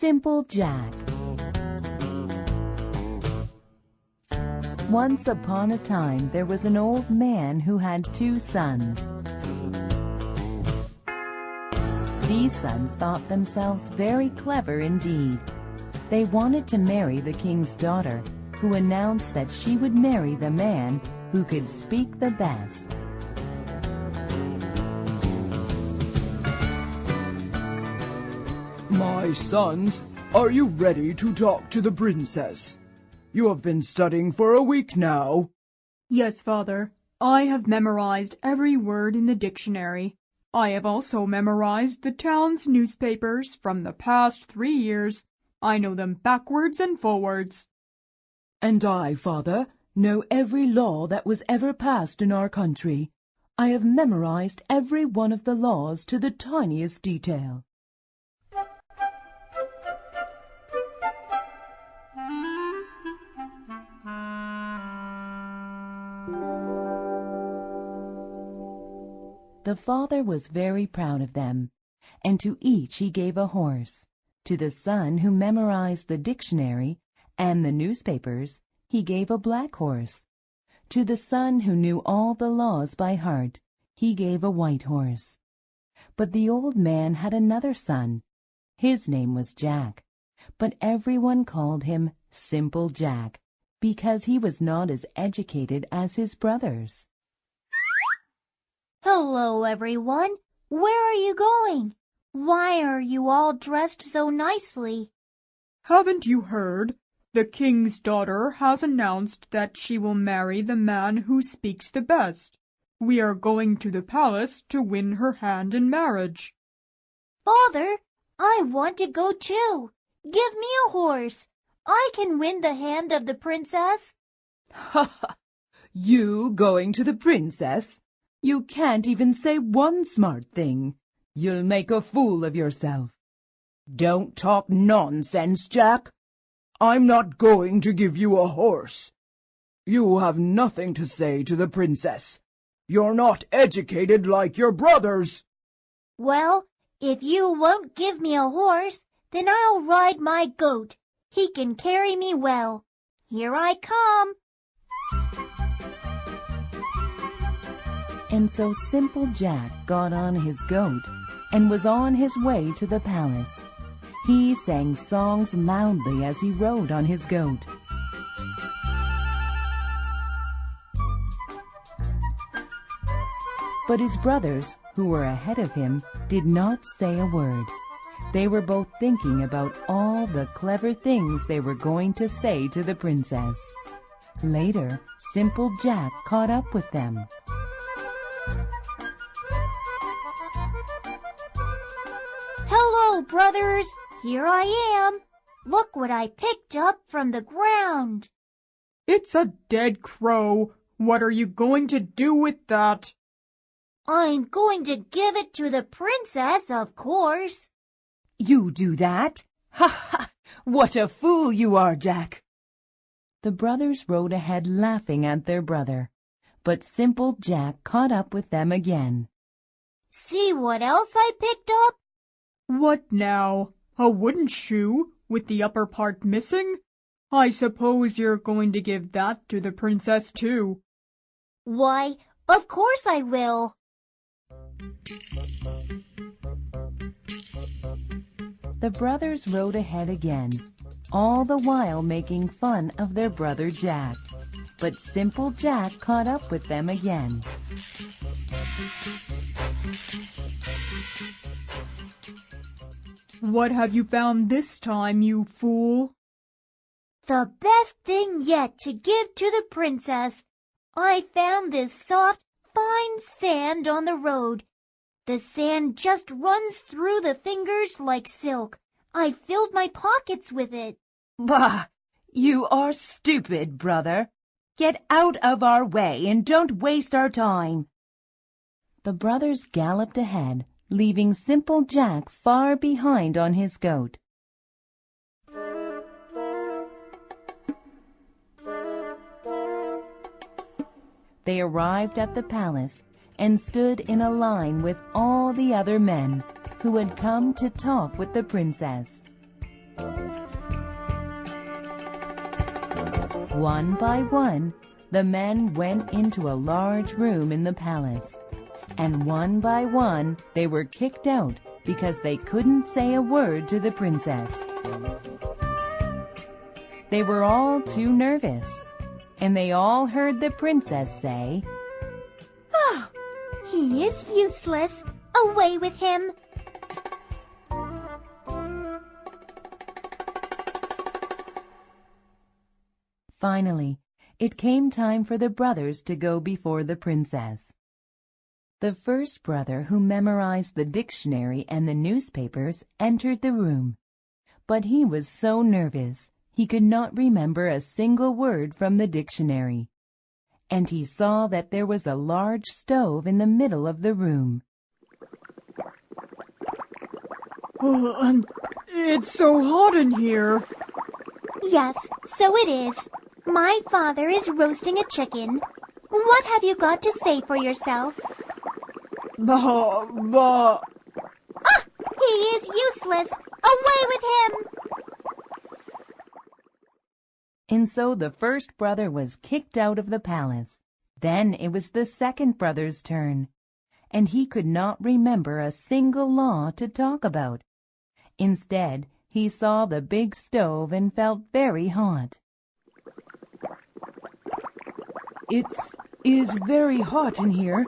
Simple Jack. Once upon a time there was an old man who had 2 sons. These sons thought themselves very clever indeed. They wanted to marry the king's daughter, who announced that she would marry the man who could speak the best. My sons, are you ready to talk to the princess? You have been studying for a week now. Yes, Father. I have memorized every word in the dictionary. I have also memorized the town's newspapers from the past 3 years. I know them backwards and forwards. And I, Father, know every law that was ever passed in our country. I have memorized every one of the laws to the tiniest detail. The father was very proud of them, and to each he gave a horse. To the son who memorized the dictionary and the newspapers, he gave a black horse. To the son who knew all the laws by heart, he gave a white horse. But the old man had another son. His name was Jack, but everyone called him Simple Jack, because he was not as educated as his brothers. Hello, everyone. Where are you going? Why are you all dressed so nicely? Haven't you heard? The king's daughter has announced that she will marry the man who speaks the best. We are going to the palace to win her hand in marriage. Father, I want to go too. Give me a horse. I can win the hand of the princess. Ha ha! You going to the princess? You can't even say one smart thing. You'll make a fool of yourself. Don't talk nonsense, Jack. I'm not going to give you a horse. You have nothing to say to the princess. You're not educated like your brothers. Well, if you won't give me a horse, then I'll ride my goat. He can carry me well. Here I come. And so Simple Jack got on his goat and was on his way to the palace. He sang songs loudly as he rode on his goat. But his brothers, who were ahead of him, did not say a word. They were both thinking about all the clever things they were going to say to the princess. Later, Simple Jack caught up with them. Hello, brothers. Here I am. Look what I picked up from the ground. It's a dead crow. What are you going to do with that? I'm going to give it to the princess, of course. You do that? Ha ha! What a fool you are, Jack! The brothers rode ahead laughing at their brother, but Simple Jack caught up with them again. See what else I picked up? What now? A wooden shoe with the upper part missing? I suppose you're going to give that to the princess too. Why, of course I will. The brothers rode ahead again, all the while making fun of their brother Jack. But Simple Jack caught up with them again. What have you found this time, you fool? The best thing yet to give to the princess. I found this soft, fine sand on the road. The sand just runs through the fingers like silk. I filled my pockets with it. Bah! You are stupid, brother. Get out of our way and don't waste our time. The brothers galloped ahead, leaving Simple Jack far behind on his goat. They arrived at the palace and stood in a line with all the other men who had come to talk with the princess. One by one, the men went into a large room in the palace, and one by one they were kicked out because they couldn't say a word to the princess. They were all too nervous, and they all heard the princess say, "Oh, he is useless. Away with him." Finally, it came time for the brothers to go before the princess. The first brother, who memorized the dictionary and the newspapers, entered the room, but he was so nervous he could not remember a single word from the dictionary, and he saw that there was a large stove in the middle of the room. It's so hot in here. Yes, so it is. My father is roasting a chicken. What have you got to say for yourself? Bah. Ah! He is useless. Away with him! And so the first brother was kicked out of the palace. Then it was the second brother's turn, and he could not remember a single law to talk about. Instead, he saw the big stove and felt very hot. It is very hot in here.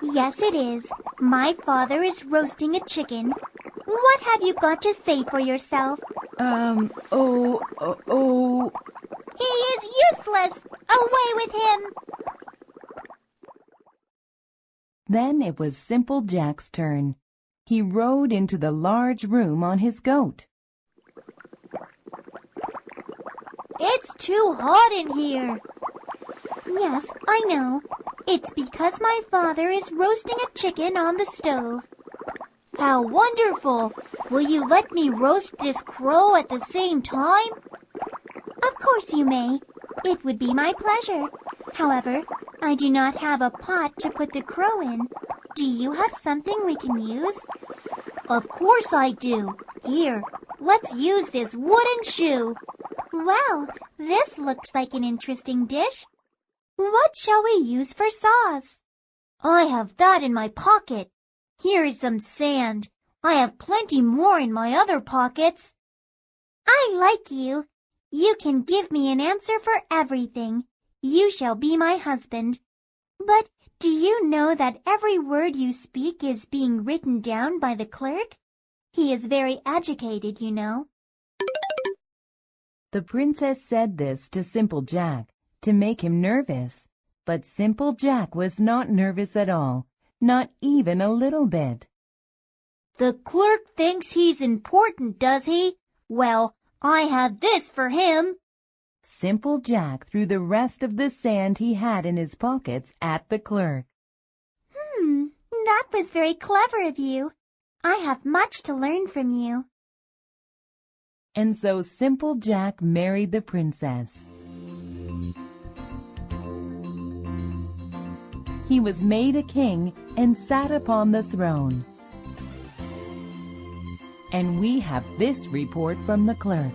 Yes, it is. My father is roasting a chicken. What have you got to say for yourself? He is useless. Away with him! Then it was Simple Jack's turn. He rode into the large room on his goat. It's too hot in here. Yes, I know. It's because my father is roasting a chicken on the stove. How wonderful! Will you let me roast this crow at the same time? Of course you may. It would be my pleasure. However, I do not have a pot to put the crow in. Do you have something we can use? Of course I do. Here, let's use this wooden shoe. Well, this looks like an interesting dish. What shall we use for sauce? I have that in my pocket. Here is some sand. I have plenty more in my other pockets. I like you. You can give me an answer for everything. You shall be my husband. But do you know that every word you speak is being written down by the clerk? He is very educated, you know. The princess said this to Simple Jack to make him nervous, but Simple Jack was not nervous at all, not even a little bit. The clerk thinks he's important, does he? Well, I have this for him. Simple Jack threw the rest of the sand he had in his pockets at the clerk. That was very clever of you. I have much to learn from you. And so Simple Jack married the princess. He was made a king and sat upon the throne. And we have this report from the clerk.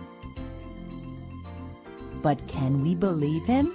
But can we believe him?